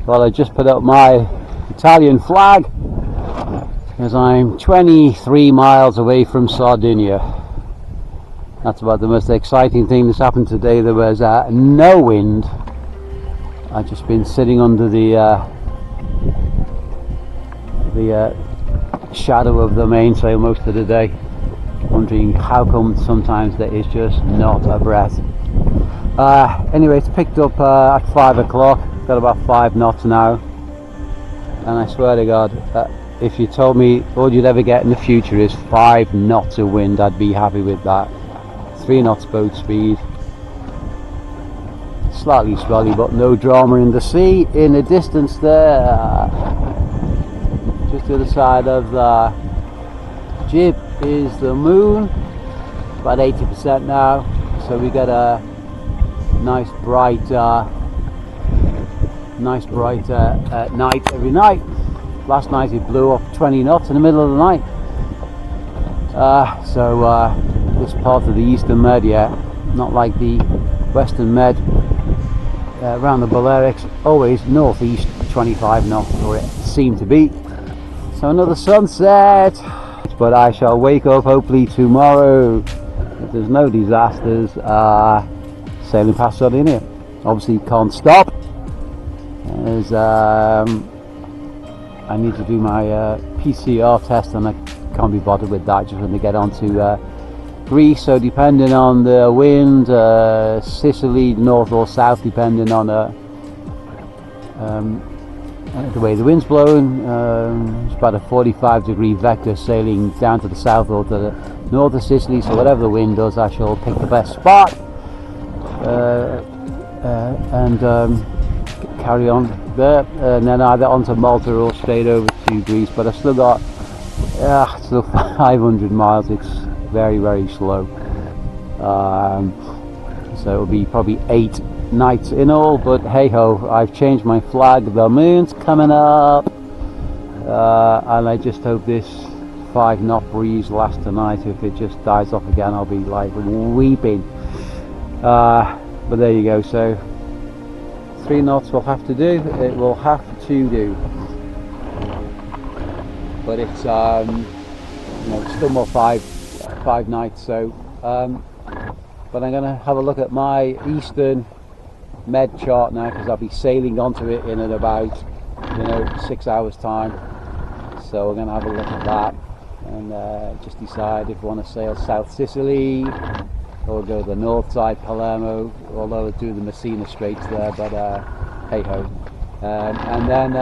Well, I just put up my Italian flag because I'm 23 miles away from Sardinia. That's about the most exciting thing that's happened today. There was no wind. I've just been sitting under the shadow of the mainsail most of the day, wondering how come sometimes there is just not a breath. Anyway, it's picked up at 5 o'clock, got about 5 knots now, and I swear to God, if you told me all you'd ever get in the future is 5 knots of wind, I'd be happy with that. 3 knots boat speed, slightly swelly but no drama in the sea. In the distance there, just to the side of the jib, is the moon, about 80% now, so we get a nice bright night every night. Last night it blew up 20 knots in the middle of the night. This part of the Eastern Med, not like the Western Med around the Balearics, always northeast 25 knots, or it seemed to be. So another sunset, but I shall wake up hopefully tomorrow, if there's no disasters, sailing past Sardinia. Obviously can't stop, as I need to do my PCR test, and I can't be bothered with that just when they get onto Greece. So depending on the wind, Sicily north or south, depending on the way the wind's blowing, it's about a 45-degree vector sailing down to the south or to the north of Sicily. So whatever the wind does, I shall pick the best spot and carry on there, and then either onto Malta or straight over to Greece. But I've still got still 500 miles. It's very, very slow, so it'll be probably 8 nights in all, but hey ho, I've changed my flag. The moon's coming up, and I just hope this 5 knot breeze lasts tonight. If it just dies off again, I'll be like weeping. But there you go, so 3 knots will have to do. It will have to do, but it's it's still more 5 nights. So but I'm gonna have a look at my Eastern Med chart now, because I'll be sailing onto it in about 6 hours time. So we're gonna have a look at that and just decide if we want to sail South Sicily or go to the north side, Palermo, although I do the Messina Straits there, but hey ho. And then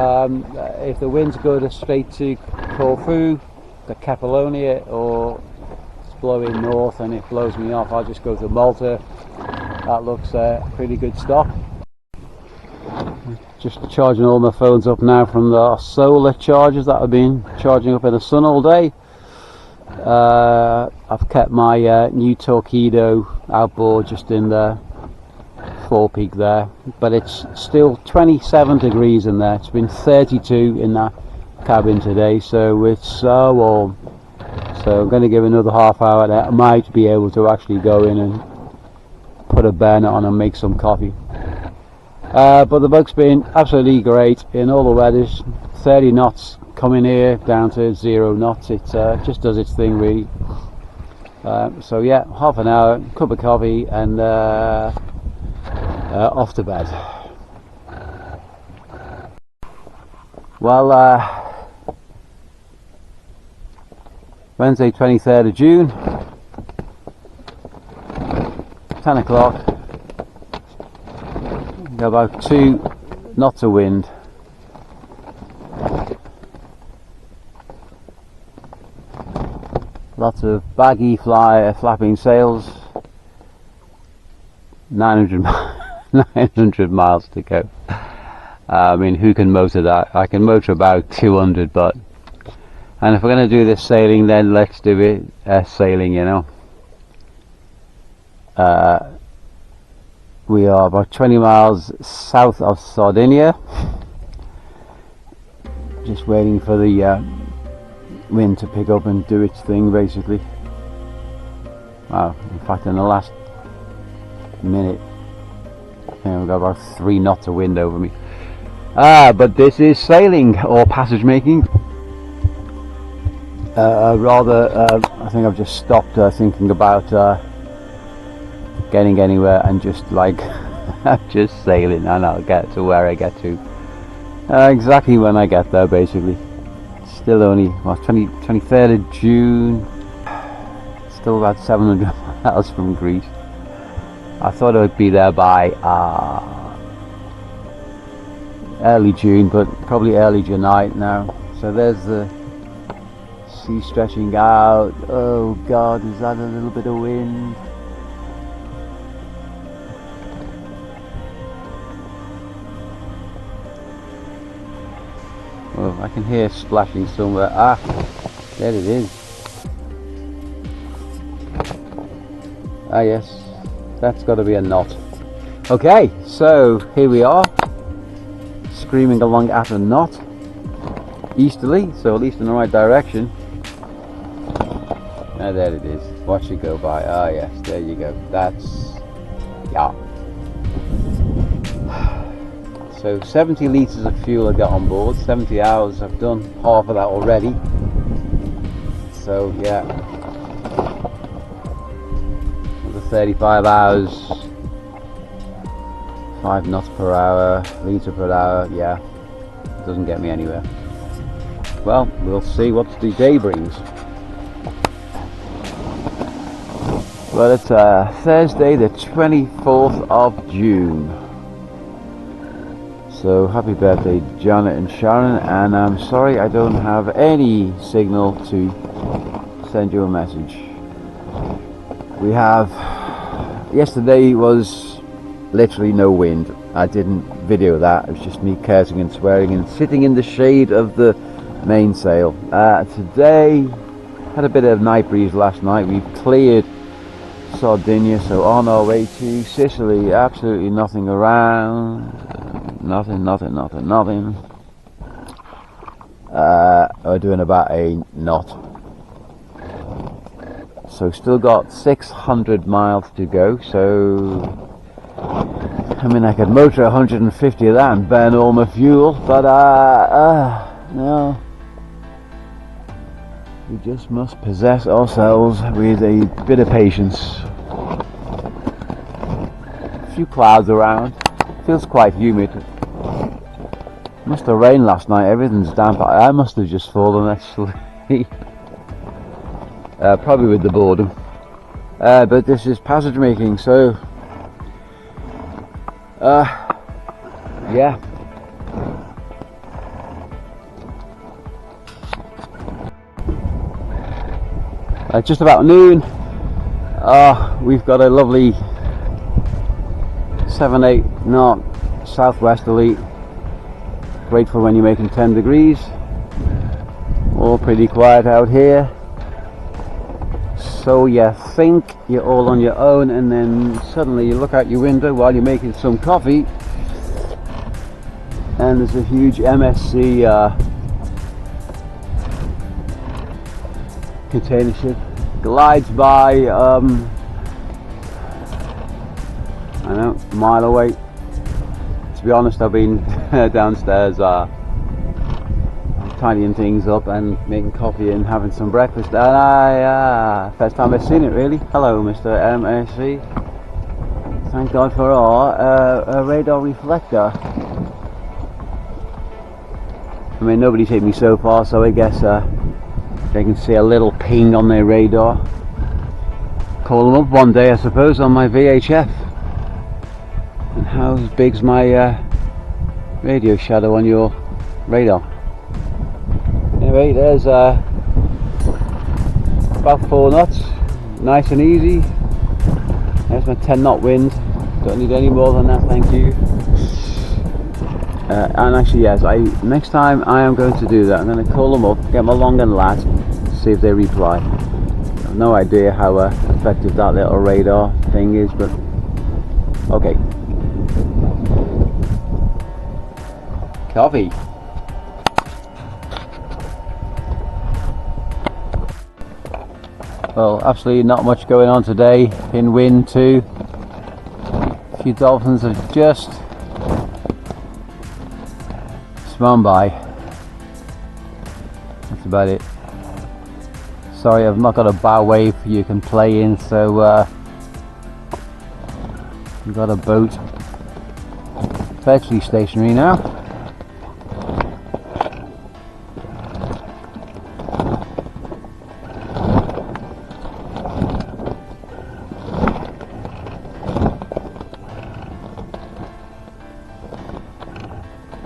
if the wind's good, straight to Corfu, to Capalonia, or it's blowing north and it blows me off, I'll just go to Malta. That looks pretty good stop. Just charging all my phones up now from the solar chargers that I've been charging up in the sun all day. I've kept my new Torpedo outboard just in the forepeak there, but it's still 27 degrees in there. It's been 32 in that cabin today, so it's so warm. So I'm going to give another half hour. I might be able to actually go in and put a burner on and make some coffee. But the boat's been absolutely great in all the weathers. 30 knots coming here down to 0 knots. It just does its thing really. So yeah, half an hour, cup of coffee, and off to bed. Well, Wednesday 23rd of June, 10 o'clock, got about 2 knots of wind. Lots of baggy flapping sails. 900 miles to go. I mean, who can motor that? I can motor about 200, but and if we're going to do this sailing, then let's do it sailing, we are about 20 miles south of Sardinia, just waiting for the wind to pick up and do its thing basically. Wow, in fact in the last minute we've got about 3 knots of wind over me. But this is sailing or passage making. I think I've just stopped thinking about getting anywhere and just like just sailing, and I'll get to where I get to exactly when I get there. Basically, still only 23rd of June, still about 700 miles from Greece. I thought I would be there by early June, but probably early July now. So there's the sea stretching out. Oh God, is that a little bit of wind? Oh, I can hear splashing somewhere. There it is. Yes, that's got to be a knot. Okay, so here we are, screaming along at a knot, easterly, so at least in the right direction. There it is. Watch it go by. Yes, there you go. That's, yeah. So 70 litres of fuel I got on board, 70 hours. I've done half of that already. So yeah, another 35 hours, 5 knots per hour, litre per hour. Yeah, doesn't get me anywhere. Well, we'll see what the day brings. Well, it's Thursday the 24th of June. So happy birthday Janet and Sharon, and I'm sorry I don't have any signal to send you a message. We have, yesterday was literally no wind. I didn't video that, it was just me cursing and swearing and sitting in the shade of the mainsail. Today, had a bit of night breeze last night. We've cleared Sardinia, so on our way to Sicily. Absolutely nothing around, nothing. We're doing about a knot, so still got 600 miles to go. So I mean, I could motor 150 of that and burn all my fuel, but no. We just must possess ourselves with a bit of patience. A few clouds around. Feels quite humid. Must have rained last night. Everything's damp. I must have just fallen asleep. Probably with the boredom. But this is passage making, so yeah. Just about noon. We've got a lovely 7-8 knot southwesterly. Great for when you're making 10 degrees. All pretty quiet out here. So you think you're all on your own, and then suddenly you look out your window while you're making some coffee, and there's a huge MSC container ship glides by, I don't know, a mile away. To be honest, I've been downstairs tidying things up and making coffee and having some breakfast, and first time I've seen it really. Hello Mr. MSC. Thank God for our radar reflector. I mean, nobody's hit me so far, so I guess they can see a little ping on their radar. Call them up one day, I suppose, on my VHF. And how big's my radio shadow on your radar? Anyway, there's about 4 knots, nice and easy. There's my 10 knot wind. Don't need any more than that, thank you. And actually, yes, next time I am going to do that. I'm going to call them up, get my long and lat, see if they reply. I have no idea how effective that little radar thing is, but okay. Coffee. Well, absolutely not much going on today. In wind too. A few dolphins have just fisherman by. That's about it. Sorry, I've not got a bow wave you can play in, so we've got a boat virtually stationary now.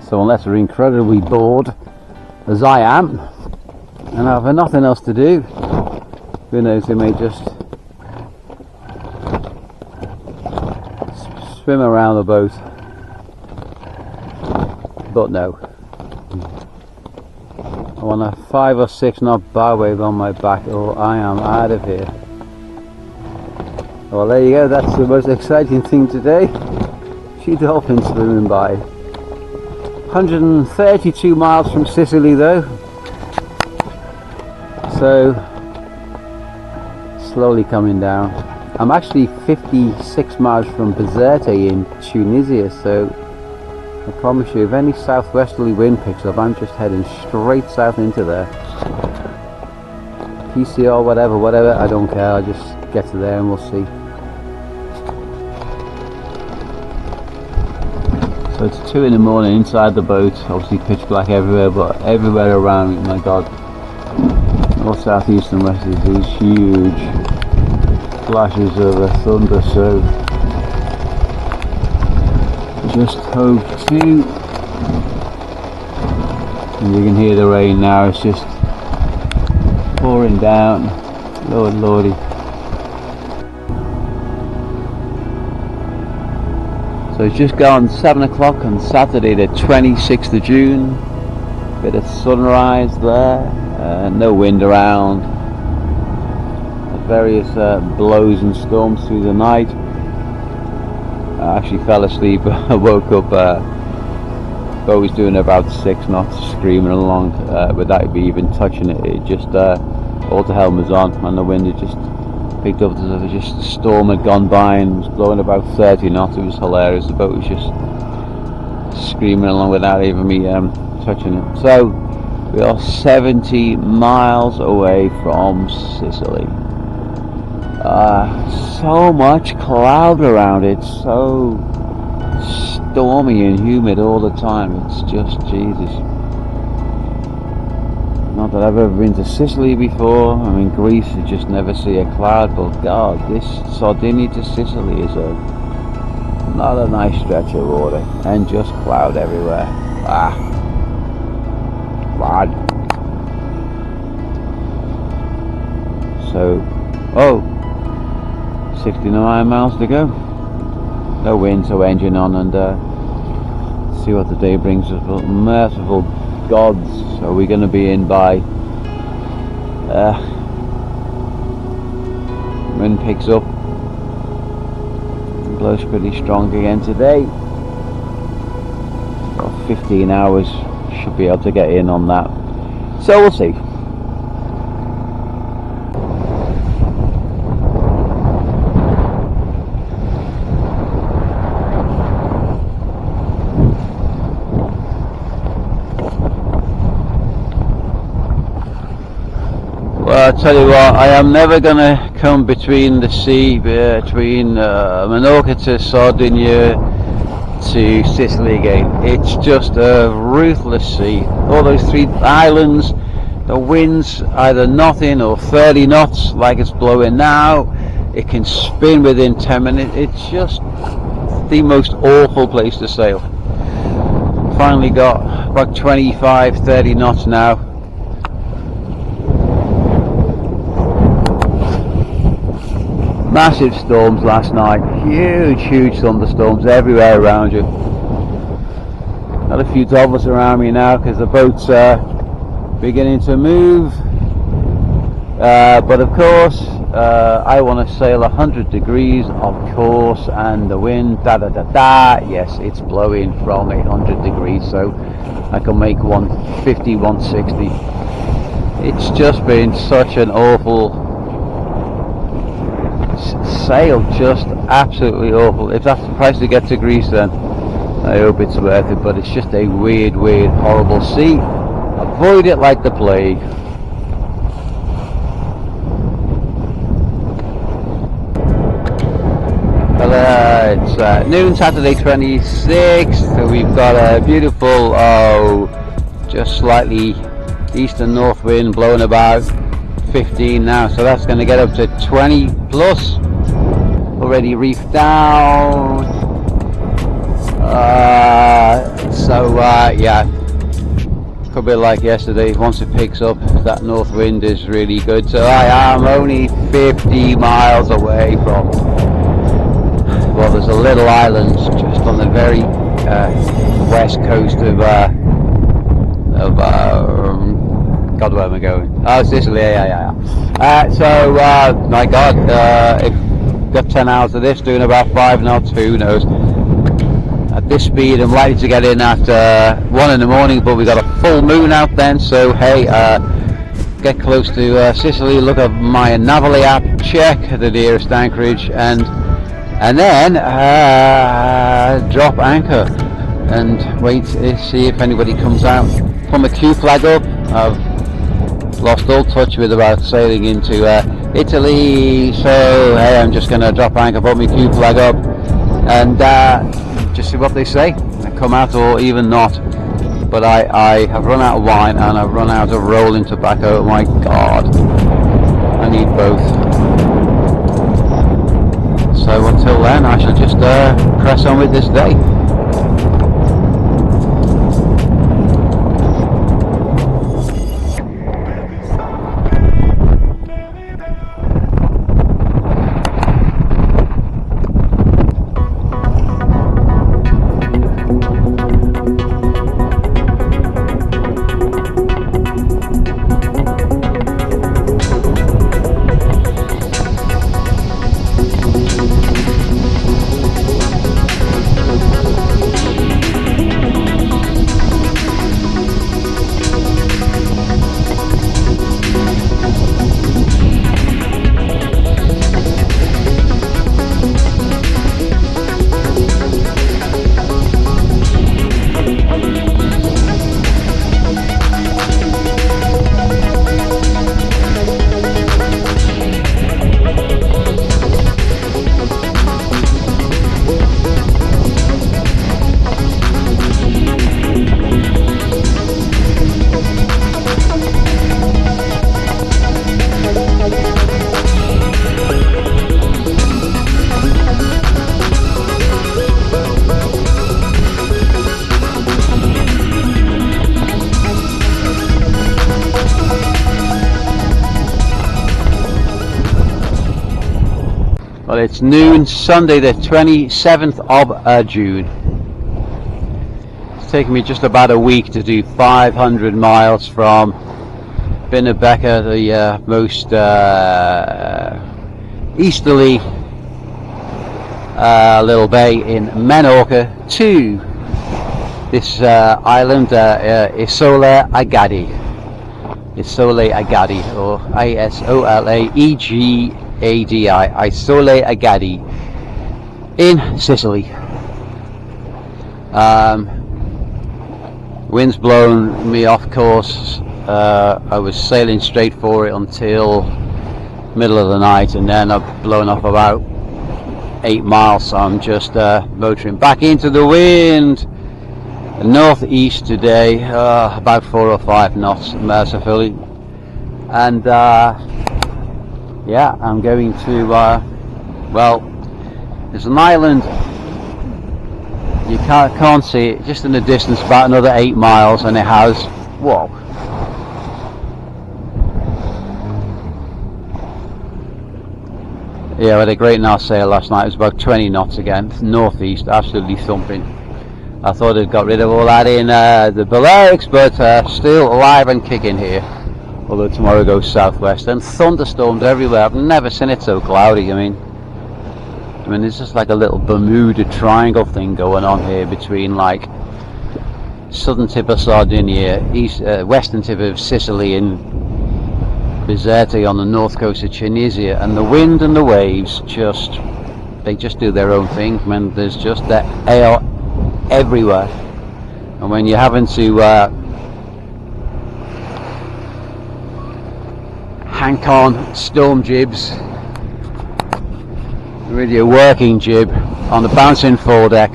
So unless we're incredibly bored, as I am, and I have nothing else to do, who knows, we may just swim around the boat. But no, I want a 5 or 6 knot bow wave on my back or I am out of here. Well, there you go, that's the most exciting thing today. Few dolphins swimming by. 132 miles from Sicily though, so slowly coming down. I'm actually 56 miles from Bizerte in Tunisia, so I promise you, if any southwesterly wind picks up, I'm just heading straight south into there. PCR, whatever, I don't care, I'll just get to there and we'll see. So it's 2 in the morning inside the boat, obviously pitch black everywhere, but everywhere around me, my god, north, south, east and west is these huge flashes of thunder, so just hove to, and you can hear the rain now, it's just pouring down, Lord lordy. So it's just gone 7 o'clock on Saturday the 26th of June, bit of sunrise there, no wind around, various blows and storms through the night. I actually fell asleep. I woke up, boat was doing about 6 knots, screaming along, without even touching it. It just, all the helm was on and the wind had just picked up, as if just a storm had gone by and was blowing about 30 knots. It was hilarious. The boat was just screaming along without even me touching it. So we are 70 miles away from Sicily. So much cloud around it, so stormy and humid all the time. It's just Jesus. Not that I've ever been to Sicily before. I mean, Greece, you just never see a cloud, but God, this Sardinia to Sicily is not a nice stretch of water, and just cloud everywhere. Bad. So, 69 miles to go. No wind, so engine on, and see what the day brings us. But merciful gods, are we going to be in by wind picks up, blows pretty strong again today. About 15 hours, should be able to get in on that, so we'll see. Well, I'll tell you what, I am never going to come between the sea, between Minorca to Sardinia to Sicily again. It's just a ruthless sea. All those 3 islands, the wind's either nothing or 30 knots like it's blowing now. It can spin within 10 minutes. It's just the most awful place to sail. Finally got about 25-30 knots now. Massive storms last night, huge thunderstorms everywhere around you. Got a few dolphins around me now because the boat's beginning to move, but of course I want to sail 100 degrees of course, and the wind yes, it's blowing from 100 degrees, so I can make 150, 160. It's just been such an awful sail, just absolutely awful. If that's the price to get to Greece, then I hope it's worth it, but it's just a weird, horrible sea. Avoid it like the plague. Well, it's noon, Saturday 26th. So we've got a beautiful, just slightly eastern north wind blowing about 15 now. So that's going to get up to 20 plus. Already reefed down. Yeah, could be like yesterday. Once it picks up, that north wind is really good. So I am only 50 miles away from, well, there's a little island just on the very west coast of God, where am I going? Oh, Sicily. Yeah. My God, if got 10 hours of this, doing about 5 knots, who knows? At this speed, I'm likely to get in at 1 in the morning, but we got a full moon out then. So hey, get close to Sicily, look at my Navigate app, check the nearest anchorage, and then drop anchor and wait to see if anybody comes out. Put my Q flag up. I've lost all touch with about sailing into Italy, so hey, I'm just going to drop anchor, put my Q flag up, and just see what they say. I come out or even not. But I have run out of wine and I've run out of rolling tobacco. Oh my God, I need both. So until then, I shall just press on with this day. Well, it's noon, Sunday the 27th of June. It's taken me just about a week to do 500 miles from Bermuda, the most easterly little bay in Menorca, to this island, Isola Agadi. Isole Agadi, or Isoleagadi, Isole Agadi, in Sicily. Wind's blown me off course. I was sailing straight for it until middle of the night, and then I've blown off about 8 miles, so I'm just motoring back into the wind. Northeast today, about 4 or 5 knots mercifully, and yeah, I'm going to well, there's an island, you can't see it, just in the distance, about another 8 miles, and it has, whoa, yeah, we had a great north sail last night. It was about 20 knots again, northeast, absolutely thumping. I thought I'd got rid of all that in the Balearics, but still alive and kicking here. Although tomorrow goes southwest, and thunderstorms everywhere. I've never seen it so cloudy. I mean, it's just like a little Bermuda triangle thing going on here between like southern tip of Sardinia, western tip of Sicily, and Bizerte on the north coast of Tunisia. And the wind and the waves just do their own thing. I mean, there's just that everywhere, and when you're having to hank on storm jibs with your working jib on the bouncing foredeck,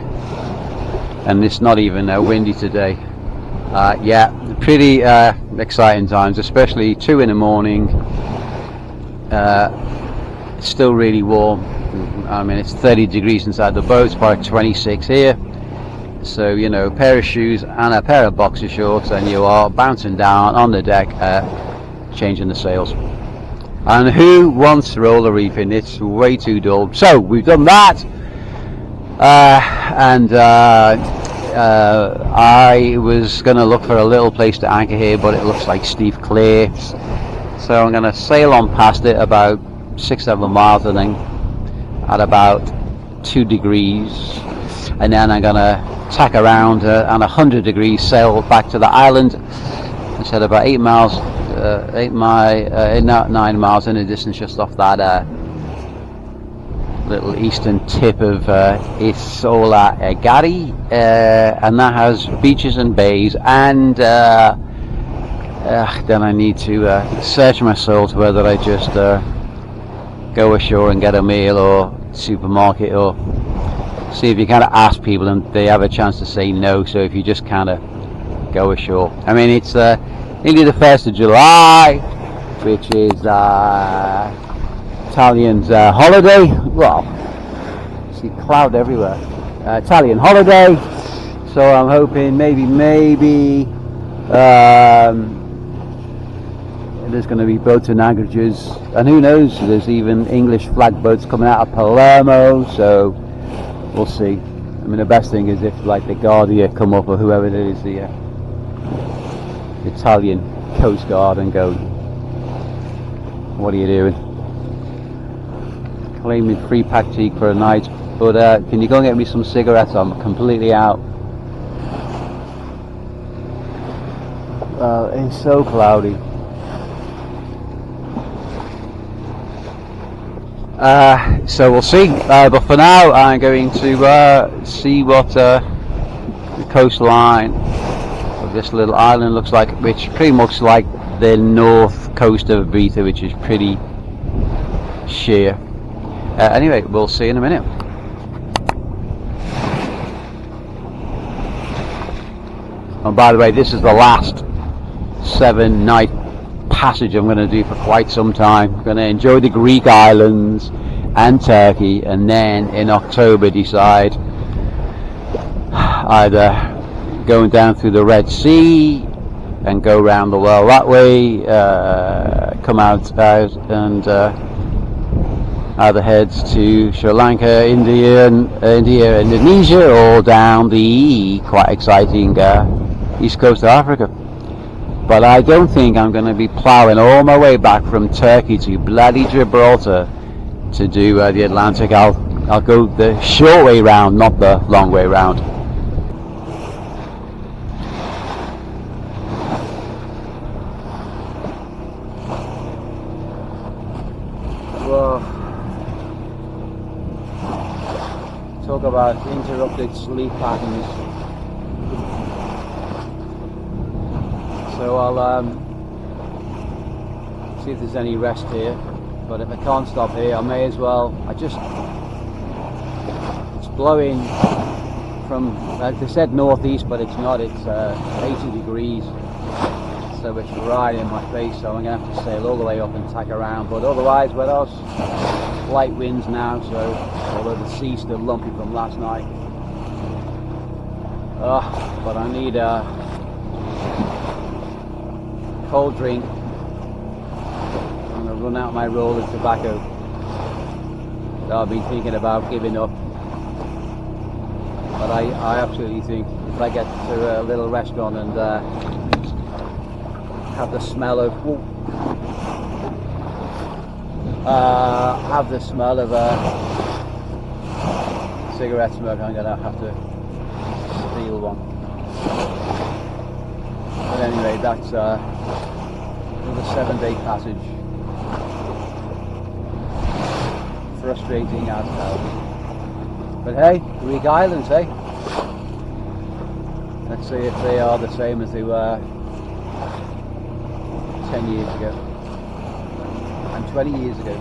and it's not even windy today. Yeah, pretty exciting times, especially 2 in the morning. It's still really warm. I mean, it's 30 degrees inside the boat, it's probably 26 here. So, you know, a pair of shoes and a pair of boxer shorts, and you are bouncing down on the deck, changing the sails. And who wants roller reefing? It's way too dull. So we've done that, and I was going to look for a little place to anchor here, but it looks like Steve Clear, so I'm going to sail on past it about 6-7 miles, and then at about 2 degrees, and then I'm going to tack around and 100 degrees sail back to the island. I said about 8 miles, 9 miles in the distance, just off that little eastern tip of Isola Egadi, and that has beaches and bays, and then I need to search my soul to whether I just go ashore and get a meal or supermarket, or see if you kind of ask people and they have a chance to say no. So if you just kind of go ashore, I mean, it's nearly the 1st of July, which is Italians' holiday. Well, see cloud everywhere. Italian holiday, so I'm hoping maybe there's going to be boats and anchorages, and who knows, there's even English flag boats coming out of Palermo, so we'll see. I mean, the best thing is if like the Guardia come up, or whoever it is, the Italian Coast Guard, and go, what are you doing? Claiming free pack cheek for a night, but can you go and get me some cigarettes? I'm completely out. It's so cloudy. So we'll see, but for now I'm going to see what the coastline of this little island looks like, which pretty much like the north coast of Ibiza, which is pretty sheer. Anyway, we'll see in a minute. And by the way, this is the last 7-night passage I'm going to do for quite some time. I'm going to enjoy the Greek islands and Turkey, and then in October decide either going down through the Red Sea and go around the world that way, come out and either heads to Sri Lanka, Indonesia, or down the quite exciting east coast of Africa. But I don't think I'm going to be ploughing all my way back from Turkey to bloody Gibraltar to do the Atlantic. I'll go the short way round, not the long way round. Whoa. Talk about interrupted sleep patterns. So I'll see if there's any rest here, but if I can't stop here, I may as well. It's blowing from, they said northeast, but it's not. It's 80 degrees, so it's right in my face, so I'm going to have to sail all the way up and tack around. But otherwise, what else? Light winds now, so although the sea's still lumpy from last night. But I need a cold drink. I'm going to run out my roll of tobacco that I've been thinking about giving up. But I absolutely think if I get to a little restaurant and have the smell of cigarette smoke, I'm going to have to steal one. But anyway, that's another 7-day passage. Frustrating as hell. But hey, Greek islands, hey? Let's see if they are the same as they were 10 years ago and 20 years ago.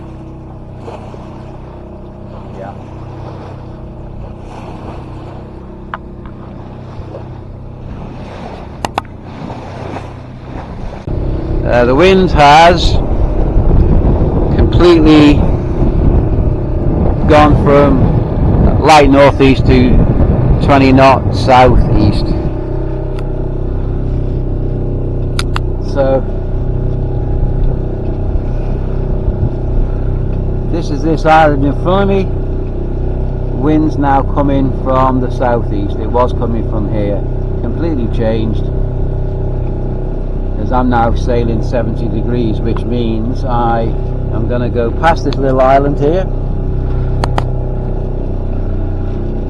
Yeah. The wind has completely gone from light northeast to 20 knots southeast. So this is this island in front of me. Wind's now coming from the southeast. It was coming from here. Completely changed. As I'm now sailing 70 degrees, which means I am going to go past this little island here,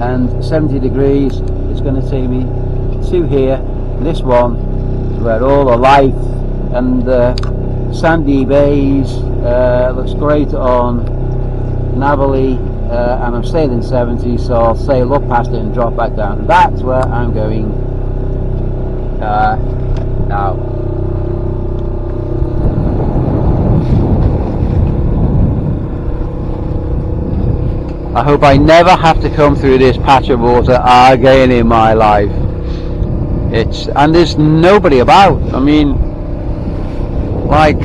and 70 degrees is going to take me to here. This one is where all the life and sandy bays looks great on Navally, and I'm sailing 70, so I'll sail up past it and drop back down, and that's where I'm going now. I hope I never have to come through this patch of water again in my life. And there's nobody about. I mean, like,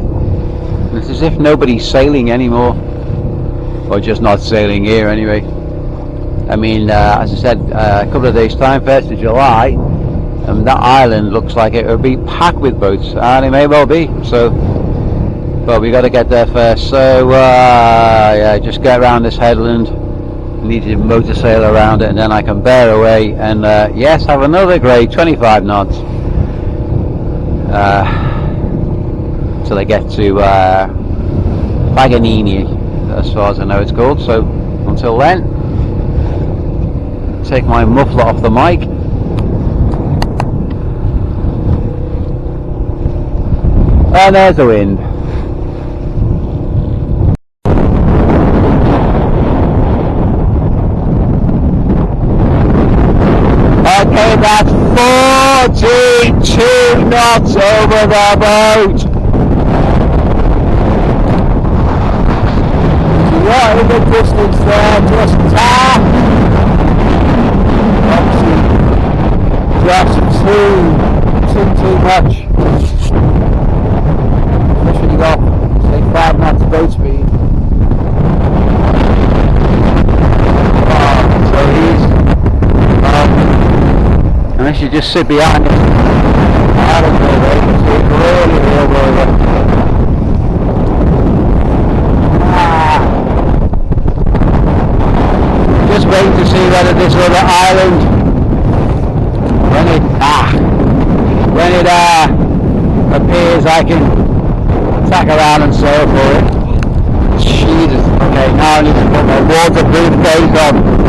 it's as if nobody's sailing anymore, or just not sailing here anyway. I mean, as I said, a couple of days time, 1st of July, that island looks like it would be packed with boats, and it may well be. So, but we got to get there first. So yeah, just get around this headland. Need to motor sail around it, and then I can bear away and yes, have another great 25 knots till I get to Favignana, as far as I know it's called. So until then, take my muffler off the mic. And there's the wind. Okay, that's 42 knots over the boat. What in the distance there, just tap. Obviously, just too much. Especially when you got, say, 5 knots boat speed. Unless you just sit behind it, I don't know, they can see it really real over. Just waiting to see whether this other island, when it appears, I can tack around and sail for it. Jesus, okay, now I need to put my waterproof case on.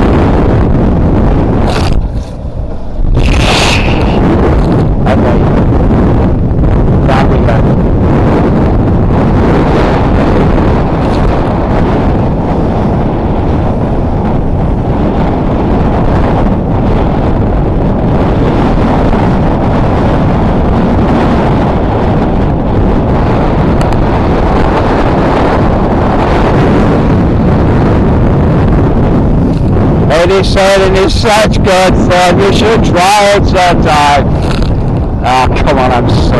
This sailing is such good fun, you should try it sometime. Ah, come on, I'm so...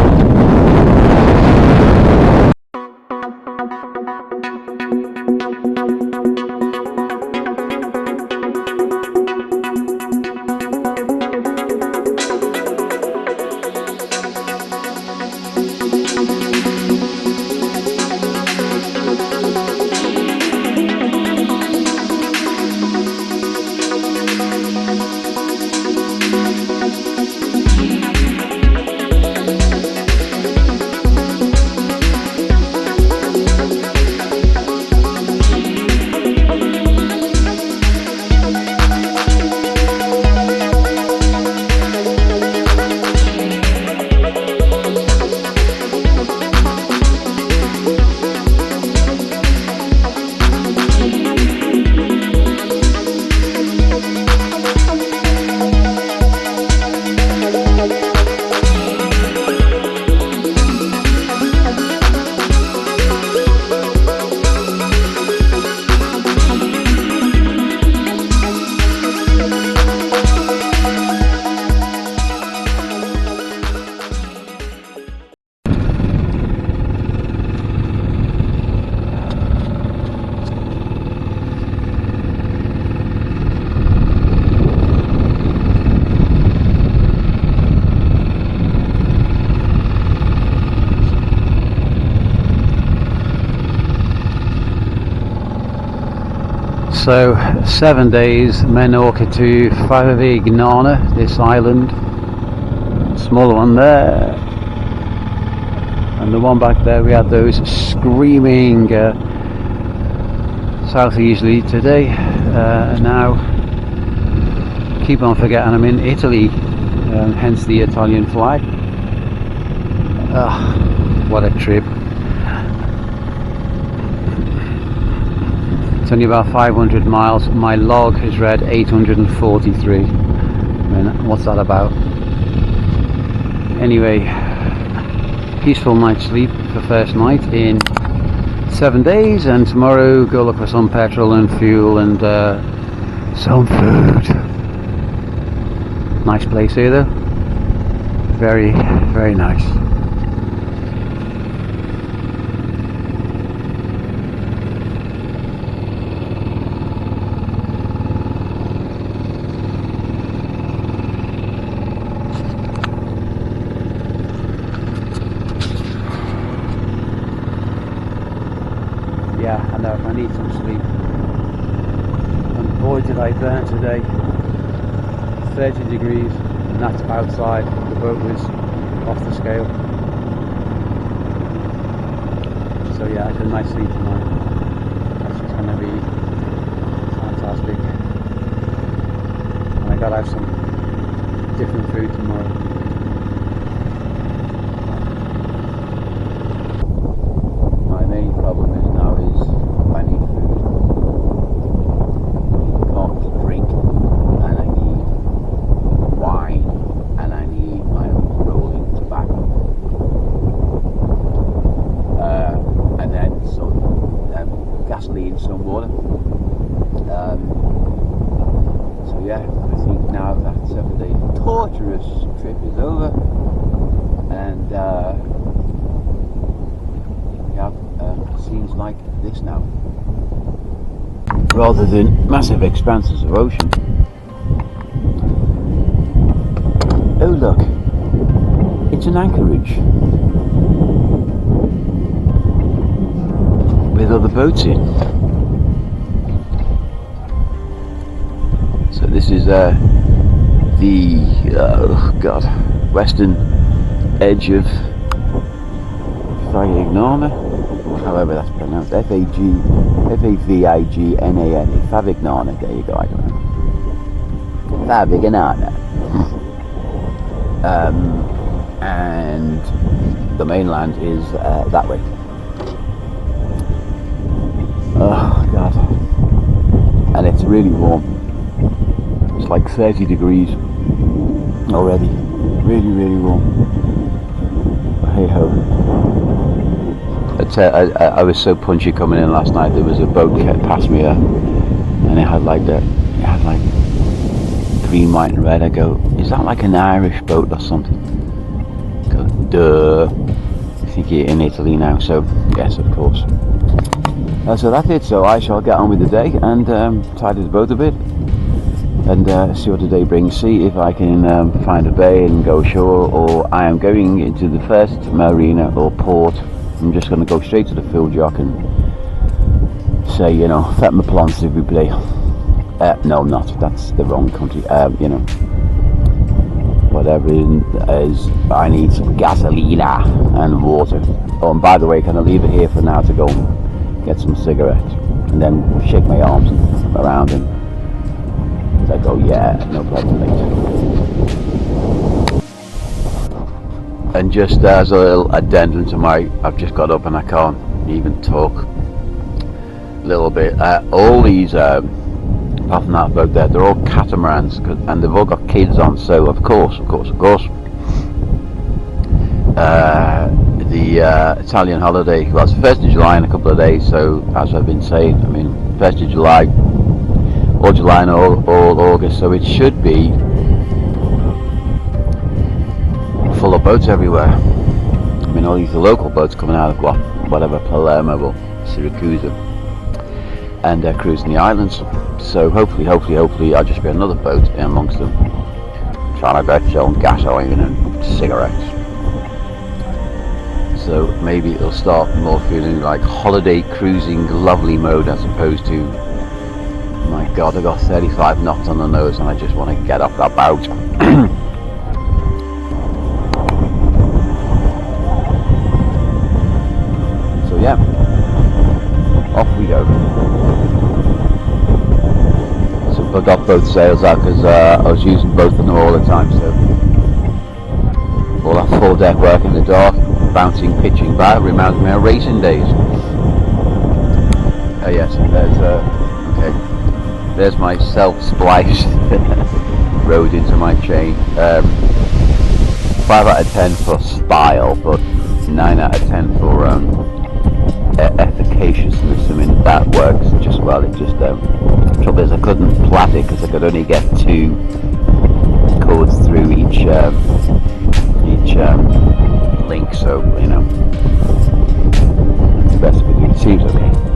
So 7 days, Menorca to Favignana, this island. Smaller one there, and the one back there we had those screaming southeasterly today, and now keep on forgetting I'm in Italy, hence the Italian flag. What a trip. It's only about 500 miles. My log has read 843. I mean, what's that about? Anyway, peaceful night's sleep for first night in 7 days, and tomorrow go look for some petrol and fuel and some food. Nice place here though. Very, very nice. Yeah, I know, I need some sleep. And boy did I burn today. 30 degrees, and that's outside. The boat was off the scale. So yeah, I had a nice sleep tonight. That's just gonna be fantastic. And I gotta have some different food tomorrow. My main problem is now is I need food. I need coffee, drink, and I need wine, and I need my rolling tobacco, and then some gasoline, some water. So yeah, I think now that 7-day torturous trip is over, and we have scenes like this now, rather than massive expanses of ocean. Oh look, it's an anchorage with other boats in. So this is the western edge of Favignana, however that's pronounced, Favignana, Favignana, there you go, I don't know. Favignana. And the mainland is that way. Oh god, and it's really warm. It's like 30 degrees already, really warm. Hey ho. I was so punchy coming in last night. There was a boat kept past me and it had like green, white and red. I go, is that like an Irish boat or something? I go, duh. I think you're in Italy now, so yes, of course. So that's it. So I shall get on with the day and tidy the boat a bit and see what the day brings. See if I can find a bay and go ashore, or I am going into the first marina or port. I'm just going to go straight to the field jock and say, you know, faites me plan s'il vous plaît. No, I'm not. That's the wrong country. You know, whatever it is, I need some gasolina and water. Oh, and by the way, can I leave it here for now to go and get some cigarettes and then shake my arms around and I go, yeah, no problem, mate. And just as a little addendum to I've just got up and I can't even talk a little bit. All these, apart from that boat there, they're all catamarans, and they've all got kids on. So of course, the Italian holiday, well, it's 1st of July in a couple of days. So as I've been saying, I mean, 1st of July, all July and all August. So it should be full of boats everywhere. I mean, all these local boats coming out of whatever, Palermo or Syracuse, and cruising the islands. So hopefully I'll just be another boat in amongst them, trying to get selling gasoline and cigarettes. So maybe it'll start more feeling like holiday cruising lovely mode as opposed to My God, I got 35 knots on the nose and I just want to get off that boat. So yeah, off we go. So I got both sails out because I was using both of them all the time, so all that full deck work in the dark, bouncing, pitching back, reminds me of racing days. Oh yes, and there's okay, there's my self-spliced rode into my chain. 5 out of 10 for style, but 9 out of 10 for efficaciousness. I mean, that works just well. It just trouble is I couldn't plait it because I could only get 2 cords through each link, so you know that's the best we can do. It seems okay.